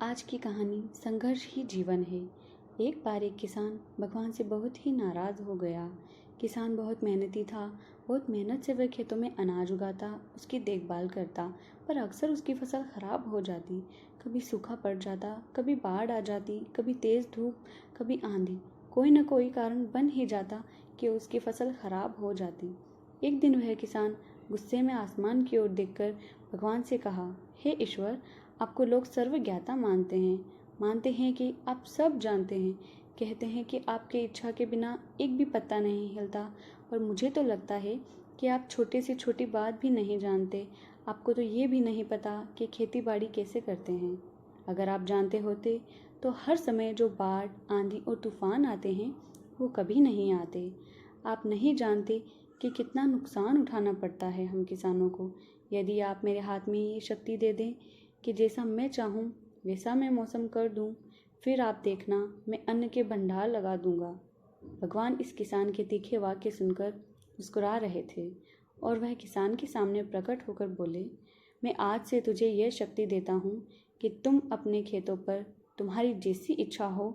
आज की कहानी संघर्ष ही जीवन है। एक बार एक किसान भगवान से बहुत ही नाराज़ हो गया। किसान बहुत मेहनती था। बहुत मेहनत से वह खेतों में अनाज उगाता, उसकी देखभाल करता, पर अक्सर उसकी फसल खराब हो जाती। कभी सूखा पड़ जाता, कभी बाढ़ आ जाती, कभी तेज़ धूप, कभी आंधी। कोई न कोई कारण बन ही जाता कि उसकी फसल खराब हो जाती। एक दिन वह किसान गुस्से में आसमान की ओर देखकर भगवान से कहा, हे ईश्वर, आपको लोग सर्वज्ञाता मानते हैं कि आप सब जानते हैं। कहते हैं कि आपके इच्छा के बिना एक भी पत्ता नहीं हिलता, और मुझे तो लगता है कि आप छोटी से छोटी बात भी नहीं जानते। आपको तो ये भी नहीं पता कि खेती बाड़ी कैसे करते हैं। अगर आप जानते होते तो हर समय जो बाढ़, आंधी और तूफान आते हैं वो कभी नहीं आते। आप नहीं जानते कि कितना नुकसान उठाना पड़ता है हम किसानों को। यदि आप मेरे हाथ में ये शक्ति दे दें कि जैसा मैं चाहूँ वैसा मैं मौसम कर दूँ, फिर आप देखना, मैं अन्न के भंडार लगा दूंगा। भगवान इस किसान के तीखे वाक्य सुनकर मुस्कुरा रहे थे, और वह किसान के सामने प्रकट होकर बोले, मैं आज से तुझे यह शक्ति देता हूँ कि तुम अपने खेतों पर तुम्हारी जैसी इच्छा हो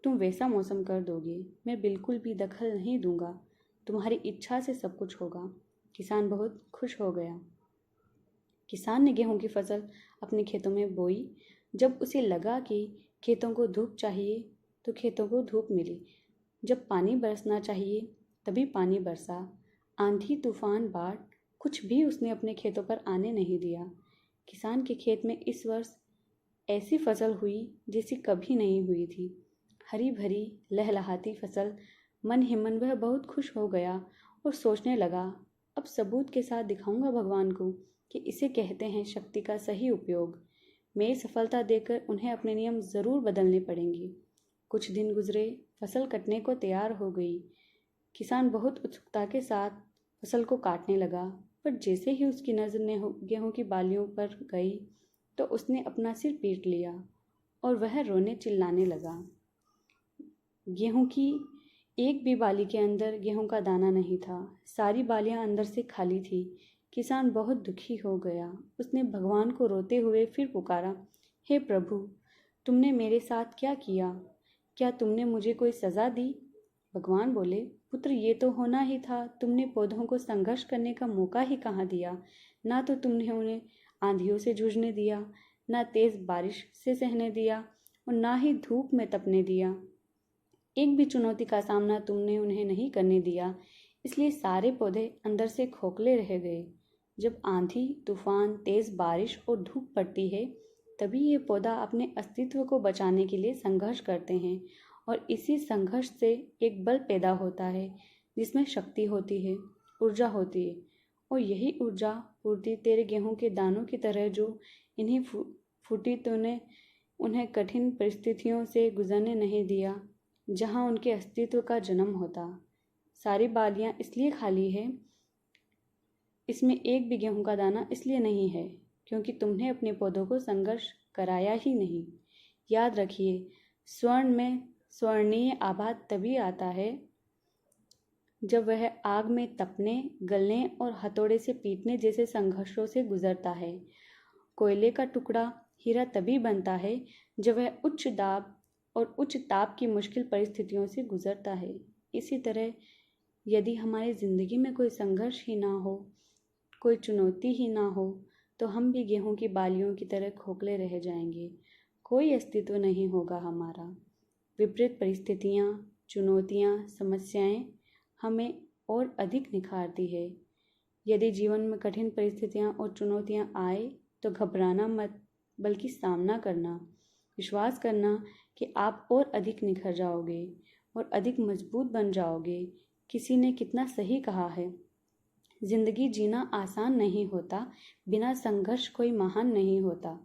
तुम वैसा मौसम कर दोगे। मैं बिल्कुल भी दखल नहीं दूंगा, तुम्हारी इच्छा से सब कुछ होगा। किसान बहुत खुश हो गया। किसान ने गेहूं की फसल अपने खेतों में बोई। जब उसे लगा कि खेतों को धूप चाहिए तो खेतों को धूप मिली। जब पानी बरसना चाहिए तभी पानी बरसा। आंधी, तूफान, बाढ़, कुछ भी उसने अपने खेतों पर आने नहीं दिया। किसान के खेत में इस वर्ष ऐसी फसल हुई जैसी कभी नहीं हुई थी। हरी भरी लहलहाती फसल। मन ही मन वह बहुत खुश हो गया और सोचने लगा, अब सबूत के साथ दिखाऊंगा भगवान को कि इसे कहते हैं शक्ति का सही उपयोग। मेरी सफलता देखकर उन्हें अपने नियम जरूर बदलने पड़ेंगे। कुछ दिन गुजरे, फसल कटने को तैयार हो गई। किसान बहुत उत्सुकता के साथ फसल को काटने लगा, पर जैसे ही उसकी नज़र गेहूं की बालियों पर गई तो उसने अपना सिर पीट लिया और वह रोने चिल्लाने लगा। गेहूं की एक भी बाली के अंदर गेहूं का दाना नहीं था। सारी बालियां अंदर से खाली थी। किसान बहुत दुखी हो गया। उसने भगवान को रोते हुए फिर पुकारा, हे प्रभु, तुमने मेरे साथ क्या किया? क्या तुमने मुझे कोई सज़ा दी? भगवान बोले, पुत्र, ये तो होना ही था। तुमने पौधों को संघर्ष करने का मौका ही कहाँ दिया। ना तो तुमने उन्हें आंधियों से जूझने दिया, ना तेज बारिश से सहने दिया, और ना ही धूप में तपने दिया। एक भी चुनौती का सामना तुमने उन्हें नहीं करने दिया, इसलिए सारे पौधे अंदर से खोखले रह गए। जब आंधी, तूफान, तेज बारिश और धूप पड़ती है तभी ये पौधा अपने अस्तित्व को बचाने के लिए संघर्ष करते हैं, और इसी संघर्ष से एक बल पैदा होता है जिसमें शक्ति होती है, ऊर्जा होती है। और यही ऊर्जा पूर्ति तेरे गेहूं के दानों की तरह जो इन्हीं फूटी तूने उन्हें कठिन परिस्थितियों से गुजरने नहीं दिया जहाँ उनके अस्तित्व का जन्म होता। सारी बालियाँ इसलिए खाली है, इसमें एक भी गेहूं का दाना इसलिए नहीं है क्योंकि तुमने अपने पौधों को संघर्ष कराया ही नहीं। याद रखिए, स्वर्ण में स्वर्णीय आभा तभी आता है जब वह आग में तपने, गलने और हथौड़े से पीटने जैसे संघर्षों से गुजरता है। कोयले का टुकड़ा हीरा तभी बनता है जब वह उच्च दाब और उच्च ताप की मुश्किल परिस्थितियों से गुजरता है। इसी तरह यदि हमारी ज़िंदगी में कोई संघर्ष ही ना हो, कोई चुनौती ही ना हो, तो हम भी गेहूं की बालियों की तरह खोखले रह जाएंगे। कोई अस्तित्व नहीं होगा हमारा। विपरीत परिस्थितियाँ, चुनौतियाँ, समस्याएं हमें और अधिक निखारती है। यदि जीवन में कठिन परिस्थितियाँ और चुनौतियाँ आए तो घबराना मत, बल्कि सामना करना। विश्वास करना कि आप और अधिक निखर जाओगे और अधिक मजबूत बन जाओगे। किसी ने कितना सही कहा है, जिंदगी जीना आसान नहीं होता, बिना संघर्ष कोई महान नहीं होता।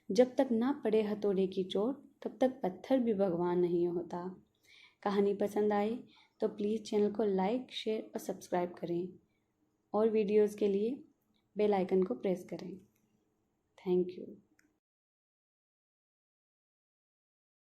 जब तक ना पड़े हथौड़े की चोट तब तक पत्थर भी भगवान नहीं होता। कहानी पसंद आए तो प्लीज़ चैनल को लाइक, शेयर और सब्सक्राइब करें, और वीडियोज़ के लिए बेल आइकन को प्रेस करें। Thank you.